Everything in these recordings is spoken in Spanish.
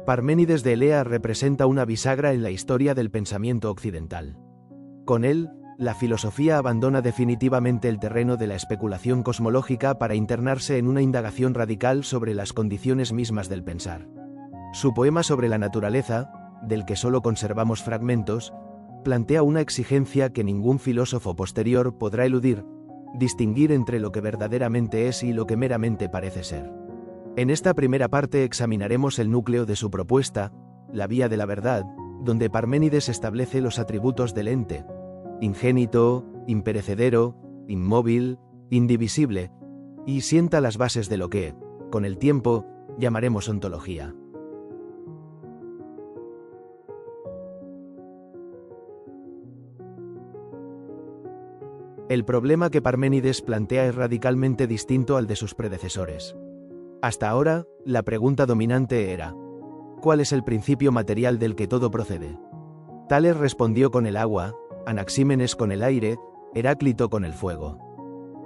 Parménides de Elea representa una bisagra en la historia del pensamiento occidental. Con él, la filosofía abandona definitivamente el terreno de la especulación cosmológica para internarse en una indagación radical sobre las condiciones mismas del pensar. Su poema sobre la naturaleza, del que solo conservamos fragmentos, plantea una exigencia que ningún filósofo posterior podrá eludir: distinguir entre lo que verdaderamente es y lo que meramente parece ser. En esta primera parte examinaremos el núcleo de su propuesta, la vía de la verdad, donde Parménides establece los atributos del ente: ingénito, imperecedero, inmóvil, indivisible, y sienta las bases de lo que, con el tiempo, llamaremos ontología. El problema que Parménides plantea es radicalmente distinto al de sus predecesores. Hasta ahora, la pregunta dominante era: ¿cuál es el principio material del que todo procede? Tales respondió con el agua, Anaxímenes con el aire, Heráclito con el fuego.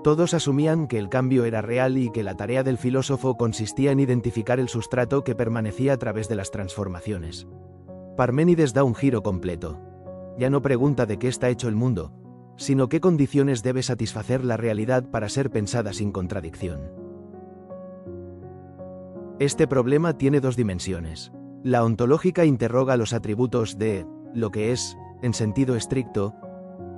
Todos asumían que el cambio era real y que la tarea del filósofo consistía en identificar el sustrato que permanecía a través de las transformaciones. Parménides da un giro completo. Ya no pregunta de qué está hecho el mundo, sino qué condiciones debe satisfacer la realidad para ser pensada sin contradicción. Este problema tiene dos dimensiones. La ontológica interroga los atributos de lo que es, en sentido estricto: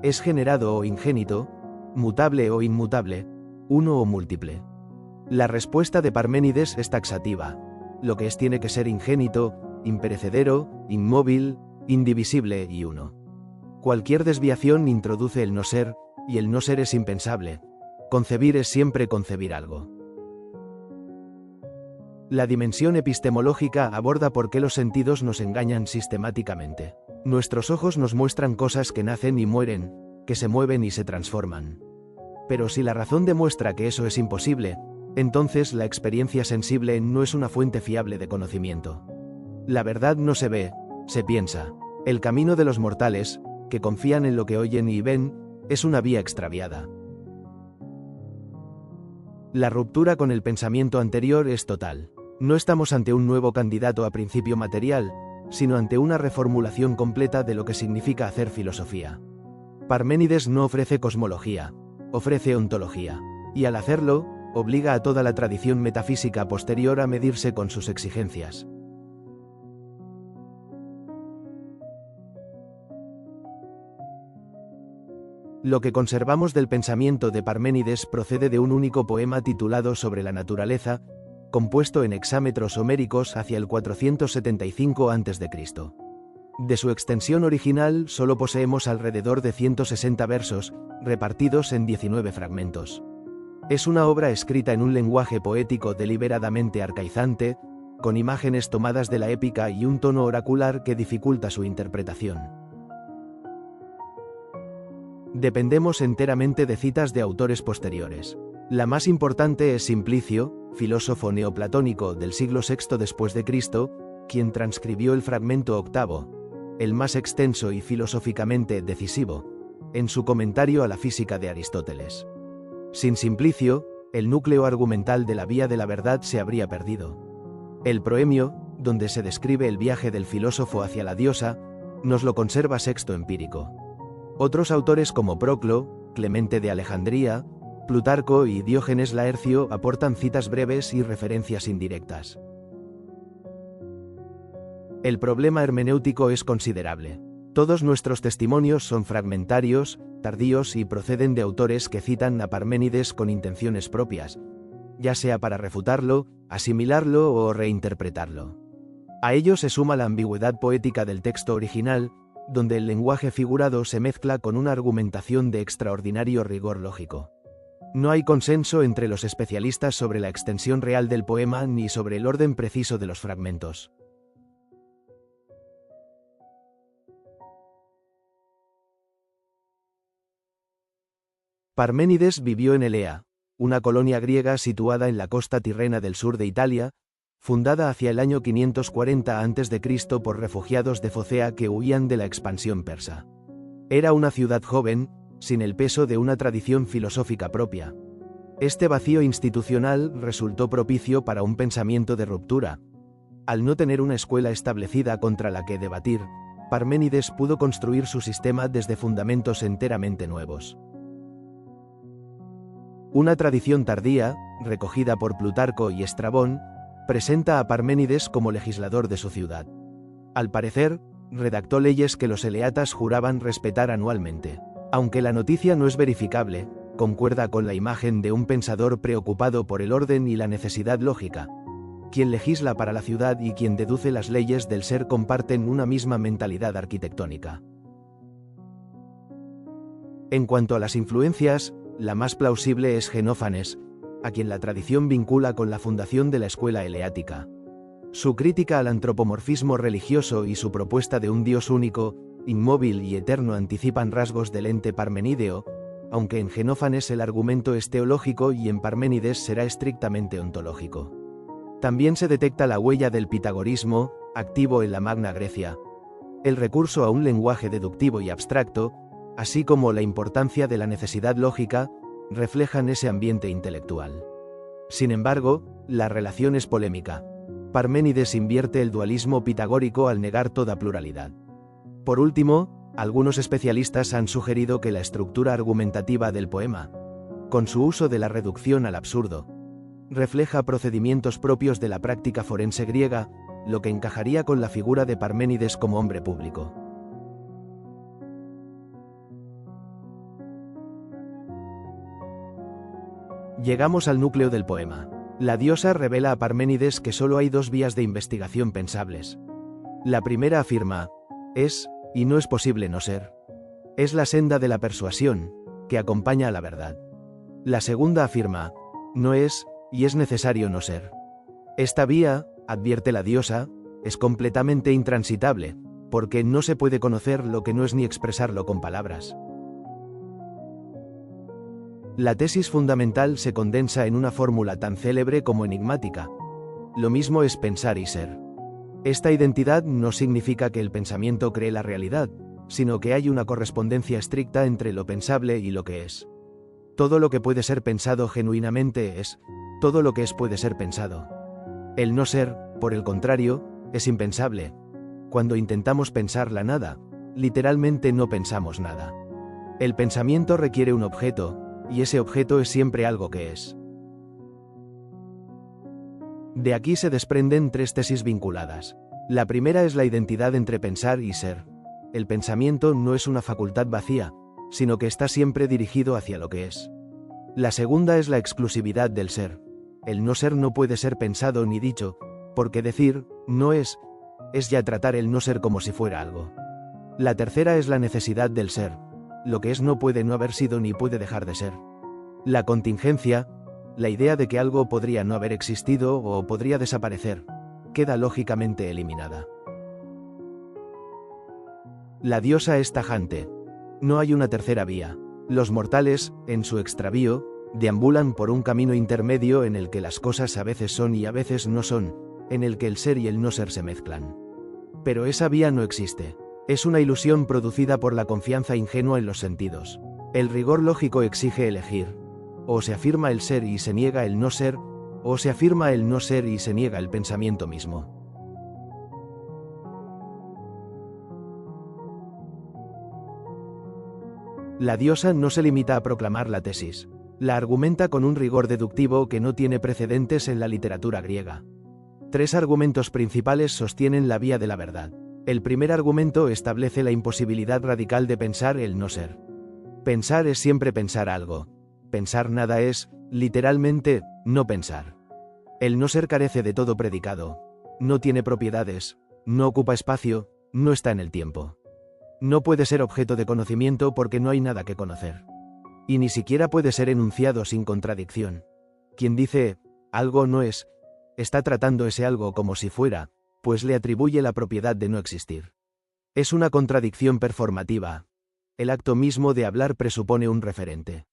¿es generado o ingénito, mutable o inmutable, uno o múltiple? La respuesta de Parménides es taxativa: lo que es tiene que ser ingénito, imperecedero, inmóvil, indivisible y uno. Cualquier desviación introduce el no ser, y el no ser es impensable. Concebir es siempre concebir algo. La dimensión epistemológica aborda por qué los sentidos nos engañan sistemáticamente. Nuestros ojos nos muestran cosas que nacen y mueren, que se mueven y se transforman. Pero si la razón demuestra que eso es imposible, entonces la experiencia sensible no es una fuente fiable de conocimiento. La verdad no se ve, se piensa. El camino de los mortales, que confían en lo que oyen y ven, es una vía extraviada. La ruptura con el pensamiento anterior es total. No estamos ante un nuevo candidato a principio material, sino ante una reformulación completa de lo que significa hacer filosofía. Parménides no ofrece cosmología, ofrece ontología, y al hacerlo, obliga a toda la tradición metafísica posterior a medirse con sus exigencias. Lo que conservamos del pensamiento de Parménides procede de un único poema titulado Sobre la naturaleza, compuesto en hexámetros homéricos hacia el 475 a.C. De su extensión original solo poseemos alrededor de 160 versos, repartidos en 19 fragmentos. Es una obra escrita en un lenguaje poético deliberadamente arcaizante, con imágenes tomadas de la épica y un tono oracular que dificulta su interpretación. Dependemos enteramente de citas de autores posteriores. La más importante es Simplicio, filósofo neoplatónico del siglo VI después de Cristo, quien transcribió el fragmento octavo, el más extenso y filosóficamente decisivo, en su comentario a la física de Aristóteles. Sin Simplicio, el núcleo argumental de la vía de la verdad se habría perdido. El Proemio, donde se describe el viaje del filósofo hacia la diosa, nos lo conserva Sexto Empírico. Otros autores como Proclo, Clemente de Alejandría, Plutarco y Diógenes Laercio aportan citas breves y referencias indirectas. El problema hermenéutico es considerable. Todos nuestros testimonios son fragmentarios, tardíos y proceden de autores que citan a Parménides con intenciones propias, ya sea para refutarlo, asimilarlo o reinterpretarlo. A ello se suma la ambigüedad poética del texto original, donde el lenguaje figurado se mezcla con una argumentación de extraordinario rigor lógico. No hay consenso entre los especialistas sobre la extensión real del poema ni sobre el orden preciso de los fragmentos. Parménides vivió en Elea, una colonia griega situada en la costa tirrena del sur de Italia, fundada hacia el año 540 a.C. por refugiados de Focea que huían de la expansión persa. Era una ciudad joven, sin el peso de una tradición filosófica propia. Este vacío institucional resultó propicio para un pensamiento de ruptura. Al no tener una escuela establecida contra la que debatir, Parménides pudo construir su sistema desde fundamentos enteramente nuevos. Una tradición tardía, recogida por Plutarco y Estrabón, presenta a Parménides como legislador de su ciudad. Al parecer, redactó leyes que los eleatas juraban respetar anualmente. Aunque la noticia no es verificable, concuerda con la imagen de un pensador preocupado por el orden y la necesidad lógica. Quien legisla para la ciudad y quien deduce las leyes del ser comparten una misma mentalidad arquitectónica. En cuanto a las influencias, la más plausible es Genófanes, a quien la tradición vincula con la fundación de la escuela eleática. Su crítica al antropomorfismo religioso y su propuesta de un Dios único, inmóvil y eterno anticipan rasgos del ente parmenídeo, aunque en Genófanes el argumento es teológico y en Parménides será estrictamente ontológico. También se detecta la huella del pitagorismo, activo en la Magna Grecia. El recurso a un lenguaje deductivo y abstracto, así como la importancia de la necesidad lógica, reflejan ese ambiente intelectual. Sin embargo, la relación es polémica. Parménides invierte el dualismo pitagórico al negar toda pluralidad. Por último, algunos especialistas han sugerido que la estructura argumentativa del poema, con su uso de la reducción al absurdo, refleja procedimientos propios de la práctica forense griega, lo que encajaría con la figura de Parménides como hombre público. Llegamos al núcleo del poema. La diosa revela a Parménides que solo hay dos vías de investigación pensables. La primera afirma, es, y no es posible no ser. Es la senda de la persuasión, que acompaña a la verdad. La segunda afirma, no es, y es necesario no ser. Esta vía, advierte la diosa, es completamente intransitable, porque no se puede conocer lo que no es ni expresarlo con palabras. La tesis fundamental se condensa en una fórmula tan célebre como enigmática. Lo mismo es pensar y ser. Esta identidad no significa que el pensamiento cree la realidad, sino que hay una correspondencia estricta entre lo pensable y lo que es. Todo lo que puede ser pensado genuinamente es, todo lo que es puede ser pensado. El no ser, por el contrario, es impensable. Cuando intentamos pensar la nada, literalmente no pensamos nada. El pensamiento requiere un objeto, y ese objeto es siempre algo que es. De aquí se desprenden tres tesis vinculadas. La primera es la identidad entre pensar y ser. El pensamiento no es una facultad vacía, sino que está siempre dirigido hacia lo que es. La segunda es la exclusividad del ser. El no ser no puede ser pensado ni dicho, porque decir, no es ya tratar el no ser como si fuera algo. La tercera es la necesidad del ser. Lo que es no puede no haber sido ni puede dejar de ser. La contingencia, la idea de que algo podría no haber existido o podría desaparecer, queda lógicamente eliminada. La diosa es tajante. No hay una tercera vía. Los mortales, en su extravío, deambulan por un camino intermedio en el que las cosas a veces son y a veces no son, en el que el ser y el no ser se mezclan. Pero esa vía no existe. Es una ilusión producida por la confianza ingenua en los sentidos. El rigor lógico exige elegir. O se afirma el ser y se niega el no ser, o se afirma el no ser y se niega el pensamiento mismo. La diosa no se limita a proclamar la tesis. La argumenta con un rigor deductivo que no tiene precedentes en la literatura griega. Tres argumentos principales sostienen la vía de la verdad. El primer argumento establece la imposibilidad radical de pensar el no ser. Pensar es siempre pensar algo. Pensar nada es, literalmente, no pensar. El no ser carece de todo predicado. No tiene propiedades, no ocupa espacio, no está en el tiempo. No puede ser objeto de conocimiento porque no hay nada que conocer. Y ni siquiera puede ser enunciado sin contradicción. Quien dice, algo no es, está tratando ese algo como si fuera, pues le atribuye la propiedad de no existir. Es una contradicción performativa. El acto mismo de hablar presupone un referente.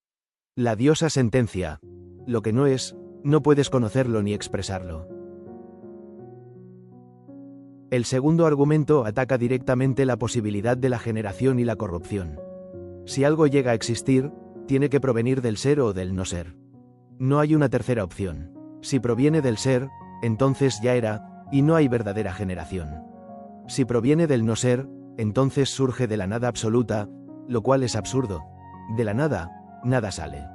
La diosa sentencia, lo que no es, no puedes conocerlo ni expresarlo. El segundo argumento ataca directamente la posibilidad de la generación y la corrupción. Si algo llega a existir, tiene que provenir del ser o del no ser. No hay una tercera opción. Si proviene del ser, entonces ya era, y no hay verdadera generación. Si proviene del no ser, entonces surge de la nada absoluta, lo cual es absurdo. De la nada, nada sale.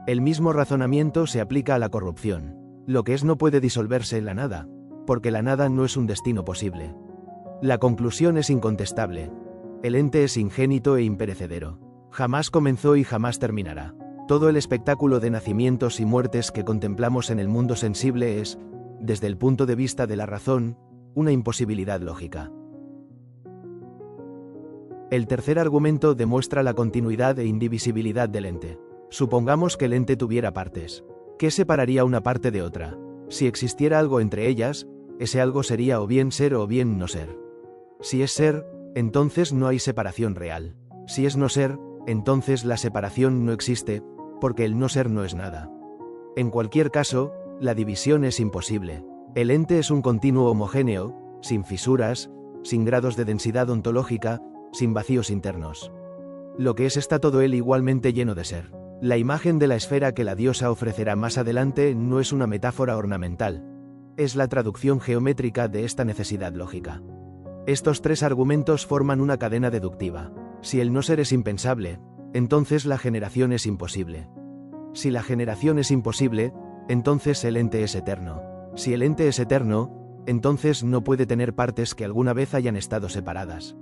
El mismo razonamiento se aplica a la corrupción. Lo que es no puede disolverse en la nada, porque la nada no es un destino posible. La conclusión es incontestable. El ente es ingénito e imperecedero. Jamás comenzó y jamás terminará. Todo el espectáculo de nacimientos y muertes que contemplamos en el mundo sensible es, desde el punto de vista de la razón, una imposibilidad lógica. El tercer argumento demuestra la continuidad e indivisibilidad del ente. Supongamos que el ente tuviera partes. ¿Qué separaría una parte de otra? Si existiera algo entre ellas, ese algo sería o bien ser o bien no ser. Si es ser, entonces no hay separación real. Si es no ser, entonces la separación no existe, porque el no ser no es nada. En cualquier caso, la división es imposible. El ente es un continuo homogéneo, sin fisuras, sin grados de densidad ontológica, sin vacíos internos. Lo que es está todo él igualmente lleno de ser. La imagen de la esfera que la diosa ofrecerá más adelante no es una metáfora ornamental. Es la traducción geométrica de esta necesidad lógica. Estos tres argumentos forman una cadena deductiva. Si el no ser es impensable, entonces la generación es imposible. Si la generación es imposible, entonces el ente es eterno. Si el ente es eterno, entonces no puede tener partes que alguna vez hayan estado separadas.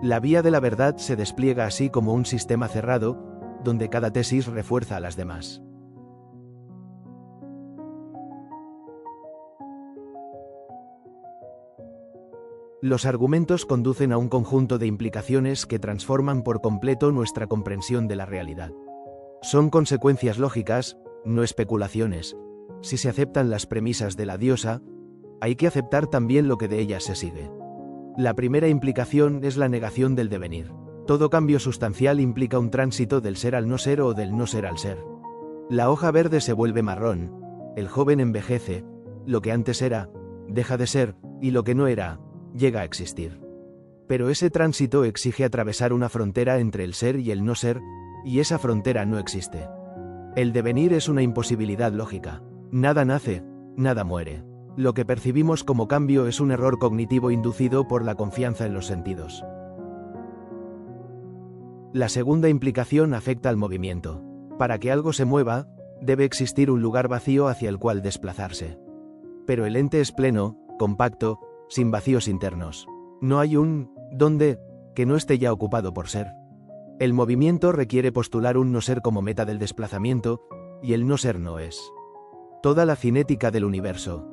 La vía de la verdad se despliega así como un sistema cerrado, donde cada tesis refuerza a las demás. Los argumentos conducen a un conjunto de implicaciones que transforman por completo nuestra comprensión de la realidad. Son consecuencias lógicas, no especulaciones. Si se aceptan las premisas de la diosa, hay que aceptar también lo que de ellas se sigue. La primera implicación es la negación del devenir. Todo cambio sustancial implica un tránsito del ser al no ser o del no ser al ser. La hoja verde se vuelve marrón, el joven envejece, lo que antes era, deja de ser, y lo que no era, llega a existir. Pero ese tránsito exige atravesar una frontera entre el ser y el no ser, y esa frontera no existe. El devenir es una imposibilidad lógica. Nada nace, nada muere. Lo que percibimos como cambio es un error cognitivo inducido por la confianza en los sentidos. La segunda implicación afecta al movimiento. Para que algo se mueva, debe existir un lugar vacío hacia el cual desplazarse. Pero el ente es pleno, compacto, sin vacíos internos. No hay un ¿dónde? Que no esté ya ocupado por ser. El movimiento requiere postular un no ser como meta del desplazamiento, y el no ser no es. Toda la cinética del universo,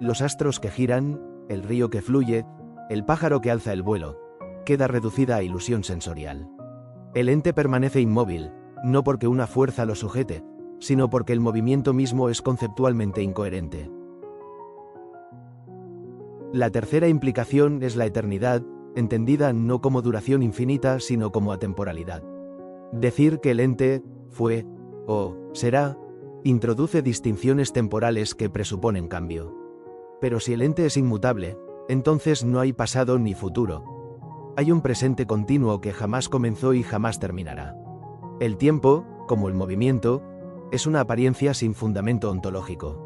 los astros que giran, el río que fluye, el pájaro que alza el vuelo, queda reducida a ilusión sensorial. El ente permanece inmóvil, no porque una fuerza lo sujete, sino porque el movimiento mismo es conceptualmente incoherente. La tercera implicación es la eternidad, entendida no como duración infinita sino como atemporalidad. Decir que el ente fue, o será, introduce distinciones temporales que presuponen cambio. Pero si el ente es inmutable, entonces no hay pasado ni futuro. Hay un presente continuo que jamás comenzó y jamás terminará. El tiempo, como el movimiento, es una apariencia sin fundamento ontológico.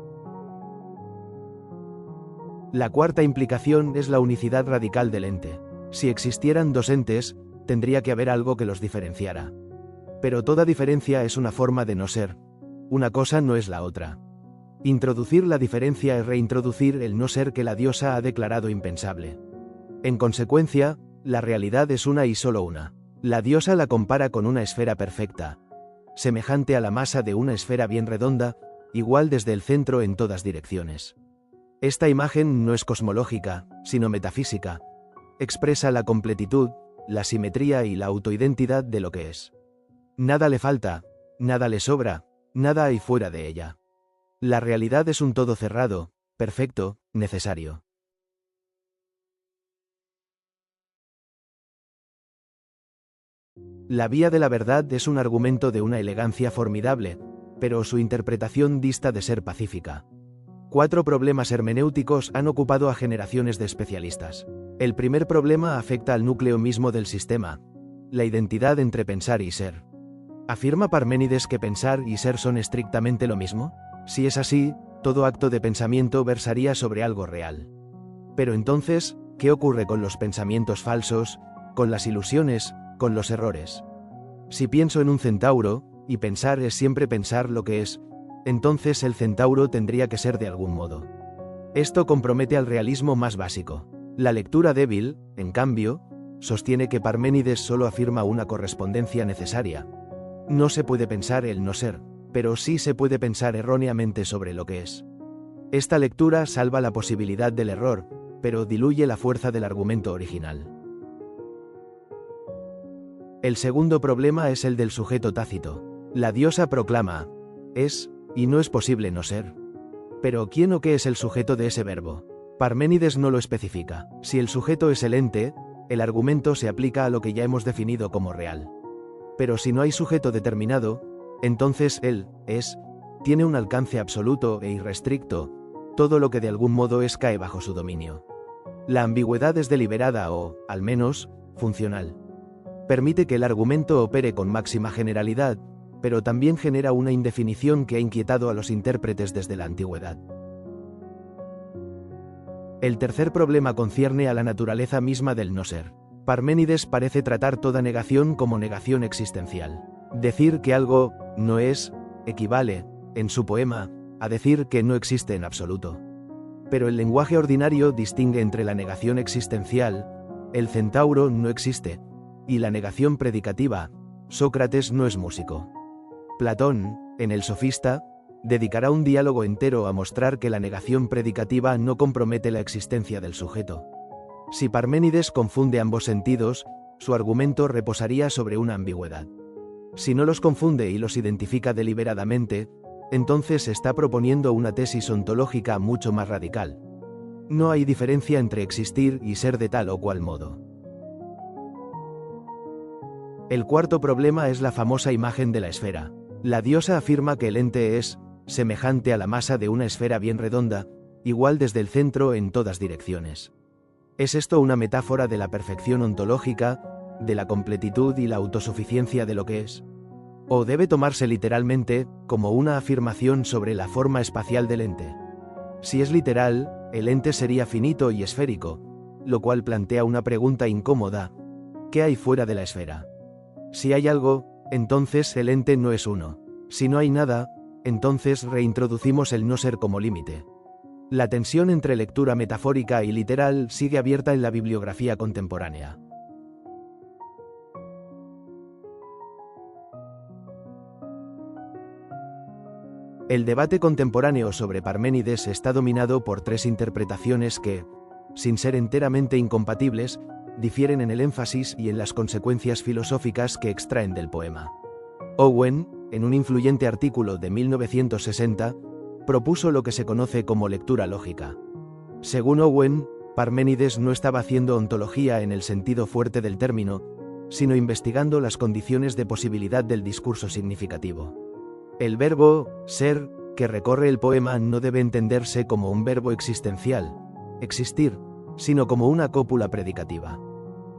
La cuarta implicación es la unicidad radical del ente. Si existieran dos entes, tendría que haber algo que los diferenciara. Pero toda diferencia es una forma de no ser. Una cosa no es la otra. Introducir la diferencia es reintroducir el no ser que la diosa ha declarado impensable. En consecuencia, la realidad es una y solo una. La diosa la compara con una esfera perfecta, semejante a la masa de una esfera bien redonda, igual desde el centro en todas direcciones. Esta imagen no es cosmológica, sino metafísica. Expresa la completitud, la simetría y la autoidentidad de lo que es. Nada le falta, nada le sobra, nada hay fuera de ella. La realidad es un todo cerrado, perfecto, necesario. La vía de la verdad es un argumento de una elegancia formidable, pero su interpretación dista de ser pacífica. 4 problemas hermenéuticos han ocupado a generaciones de especialistas. El primer problema afecta al núcleo mismo del sistema, la identidad entre pensar y ser. ¿Afirma Parménides que pensar y ser son estrictamente lo mismo? Si es así, todo acto de pensamiento versaría sobre algo real. Pero entonces, ¿qué ocurre con los pensamientos falsos, con las ilusiones, con los errores? Si pienso en un centauro, y pensar es siempre pensar lo que es, entonces el centauro tendría que ser de algún modo. Esto compromete al realismo más básico. La lectura débil, en cambio, sostiene que Parménides solo afirma una correspondencia necesaria. No se puede pensar el no ser, pero sí se puede pensar erróneamente sobre lo que es. Esta lectura salva la posibilidad del error, pero diluye la fuerza del argumento original. El segundo problema es el del sujeto tácito. La diosa proclama, es, y no es posible no ser. Pero ¿quién o qué es el sujeto de ese verbo? Parménides no lo especifica. Si el sujeto es el ente, el argumento se aplica a lo que ya hemos definido como real. Pero si no hay sujeto determinado, entonces el es tiene un alcance absoluto e irrestricto, todo lo que de algún modo es cae bajo su dominio. La ambigüedad es deliberada o, al menos, funcional. Permite que el argumento opere con máxima generalidad, pero también genera una indefinición que ha inquietado a los intérpretes desde la antigüedad. El tercer problema concierne a la naturaleza misma del no ser. Parménides parece tratar toda negación como negación existencial. Decir que algo no es, equivale, en su poema, a decir que no existe en absoluto. Pero el lenguaje ordinario distingue entre la negación existencial, el centauro no existe, y la negación predicativa, Sócrates no es músico. Platón, en El Sofista, dedicará un diálogo entero a mostrar que la negación predicativa no compromete la existencia del sujeto. Si Parménides confunde ambos sentidos, su argumento reposaría sobre una ambigüedad. Si no los confunde y los identifica deliberadamente, entonces está proponiendo una tesis ontológica mucho más radical. No hay diferencia entre existir y ser de tal o cual modo. El cuarto problema es la famosa imagen de la esfera. La diosa afirma que el ente es semejante a la masa de una esfera bien redonda, igual desde el centro en todas direcciones. ¿Es esto una metáfora de la perfección ontológica, de la completitud y la autosuficiencia de lo que es? ¿O debe tomarse literalmente, como una afirmación sobre la forma espacial del ente? Si es literal, el ente sería finito y esférico, lo cual plantea una pregunta incómoda: ¿qué hay fuera de la esfera? Si hay algo, entonces el ente no es uno. Si no hay nada, entonces reintroducimos el no ser como límite. La tensión entre lectura metafórica y literal sigue abierta en la bibliografía contemporánea. El debate contemporáneo sobre Parménides está dominado por tres interpretaciones que, sin ser enteramente incompatibles, difieren en el énfasis y en las consecuencias filosóficas que extraen del poema. Owen, en un influyente artículo de 1960, propuso lo que se conoce como lectura lógica. Según Owen, Parménides no estaba haciendo ontología en el sentido fuerte del término, sino investigando las condiciones de posibilidad del discurso significativo. El verbo ser que recorre el poema no debe entenderse como un verbo existencial, existir, sino como una cópula predicativa.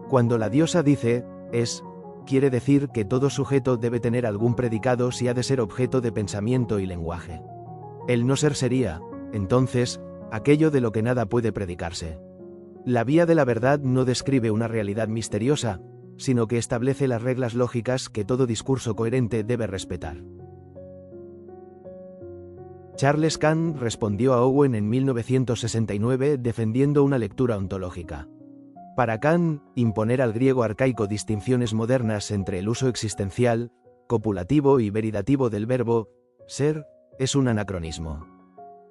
Cuando la diosa dice es, quiere decir que todo sujeto debe tener algún predicado si ha de ser objeto de pensamiento y lenguaje. El no ser sería, entonces, aquello de lo que nada puede predicarse. La vía de la verdad no describe una realidad misteriosa, sino que establece las reglas lógicas que todo discurso coherente debe respetar. Charles Kant respondió a Owen en 1969 defendiendo una lectura ontológica. Para Kant, imponer al griego arcaico distinciones modernas entre el uso existencial, copulativo y veridativo del verbo ser es un anacronismo.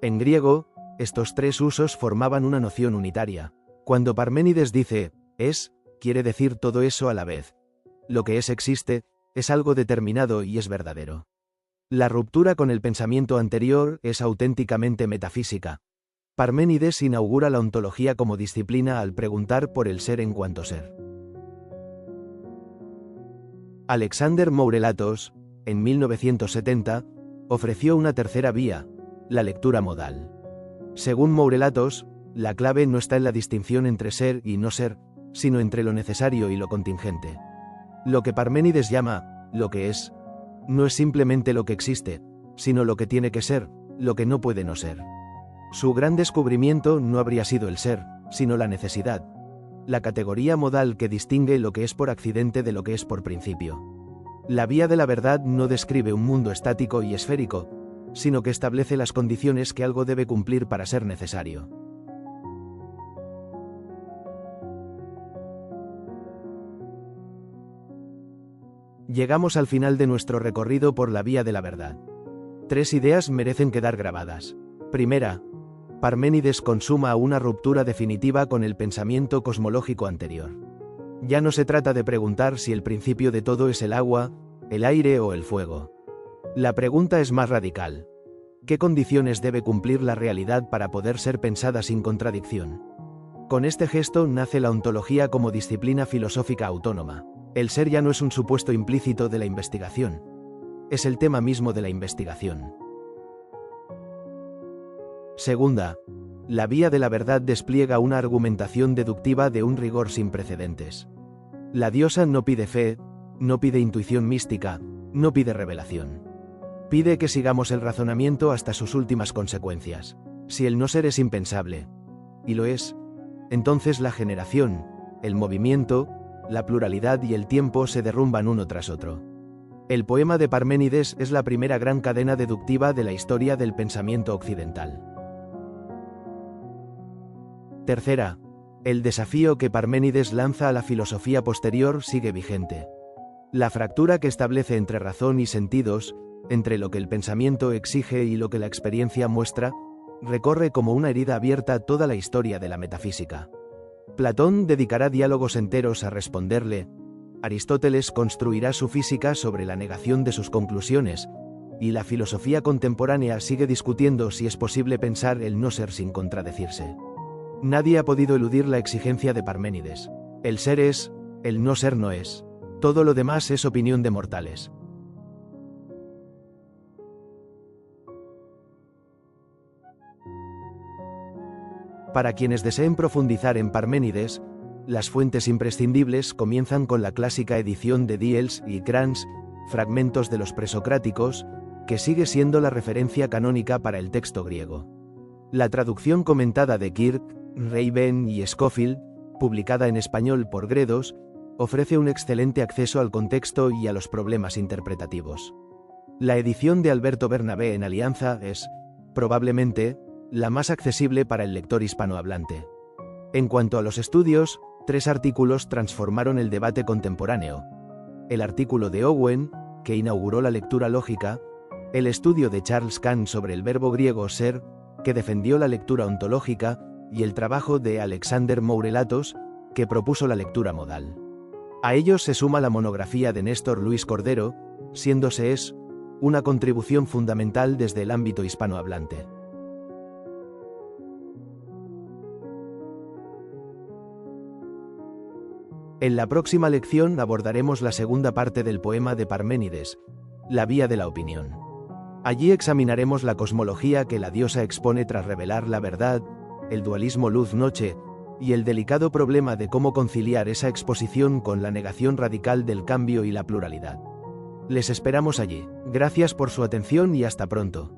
En griego, estos tres usos formaban una noción unitaria. Cuando Parménides dice es, quiere decir todo eso a la vez. Lo que es existe, es algo determinado y es verdadero. La ruptura con el pensamiento anterior es auténticamente metafísica. Parménides inaugura la ontología como disciplina al preguntar por el ser en cuanto ser. Alexander Mourelatos, en 1970, ofreció una tercera vía, la lectura modal. Según Mourelatos, la clave no está en la distinción entre ser y no ser, sino entre lo necesario y lo contingente. Lo que Parménides llama lo que es, no es simplemente lo que existe, sino lo que tiene que ser, lo que no puede no ser. Su gran descubrimiento no habría sido el ser, sino la necesidad, la categoría modal que distingue lo que es por accidente de lo que es por principio. La vía de la verdad no describe un mundo estático y esférico, sino que establece las condiciones que algo debe cumplir para ser necesario. Llegamos al final de nuestro recorrido por la vía de la verdad. 3 ideas merecen quedar grabadas. Primera, Parménides consuma una ruptura definitiva con el pensamiento cosmológico anterior. Ya no se trata de preguntar si el principio de todo es el agua, el aire o el fuego. La pregunta es más radical. ¿Qué condiciones debe cumplir la realidad para poder ser pensada sin contradicción? Con este gesto nace la ontología como disciplina filosófica autónoma. El ser ya no es un supuesto implícito de la investigación. Es el tema mismo de la investigación. Segunda, la vía de la verdad despliega una argumentación deductiva de un rigor sin precedentes. La diosa no pide fe, no pide intuición mística, no pide revelación. Pide que sigamos el razonamiento hasta sus últimas consecuencias. Si el no ser es impensable, y lo es, entonces la generación, el movimiento, la pluralidad y el tiempo se derrumban uno tras otro. El poema de Parménides es la primera gran cadena deductiva de la historia del pensamiento occidental. Tercera, el desafío que Parménides lanza a la filosofía posterior sigue vigente. La fractura que establece entre razón y sentidos, entre lo que el pensamiento exige y lo que la experiencia muestra, recorre como una herida abierta toda la historia de la metafísica. Platón dedicará diálogos enteros a responderle, Aristóteles construirá su física sobre la negación de sus conclusiones, y la filosofía contemporánea sigue discutiendo si es posible pensar el no ser sin contradecirse. Nadie ha podido eludir la exigencia de Parménides. El ser es, el no ser no es. Todo lo demás es opinión de mortales. Para quienes deseen profundizar en Parménides, las fuentes imprescindibles comienzan con la clásica edición de Diels y Krans, Fragmentos de los presocráticos, que sigue siendo la referencia canónica para el texto griego. La traducción comentada de Kirk, Raven y Scofield, publicada en español por Gredos, ofrece un excelente acceso al contexto y a los problemas interpretativos. La edición de Alberto Bernabé en Alianza es, probablemente, la más accesible para el lector hispanohablante. En cuanto a los estudios, 3 artículos transformaron el debate contemporáneo. El artículo de Owen, que inauguró la lectura lógica, el estudio de Charles Cant sobre el verbo griego ser, que defendió la lectura ontológica, y el trabajo de Alexander Mourelatos, que propuso la lectura modal. A ellos se suma la monografía de Néstor Luis Cordero, siendo SEES una contribución fundamental desde el ámbito hispanohablante. En la próxima lección abordaremos la segunda parte del poema de Parménides, La vía de la opinión. Allí examinaremos la cosmología que la diosa expone tras revelar la verdad, el dualismo luz-noche, y el delicado problema de cómo conciliar esa exposición con la negación radical del cambio y la pluralidad. Les esperamos allí. Gracias por su atención y hasta pronto.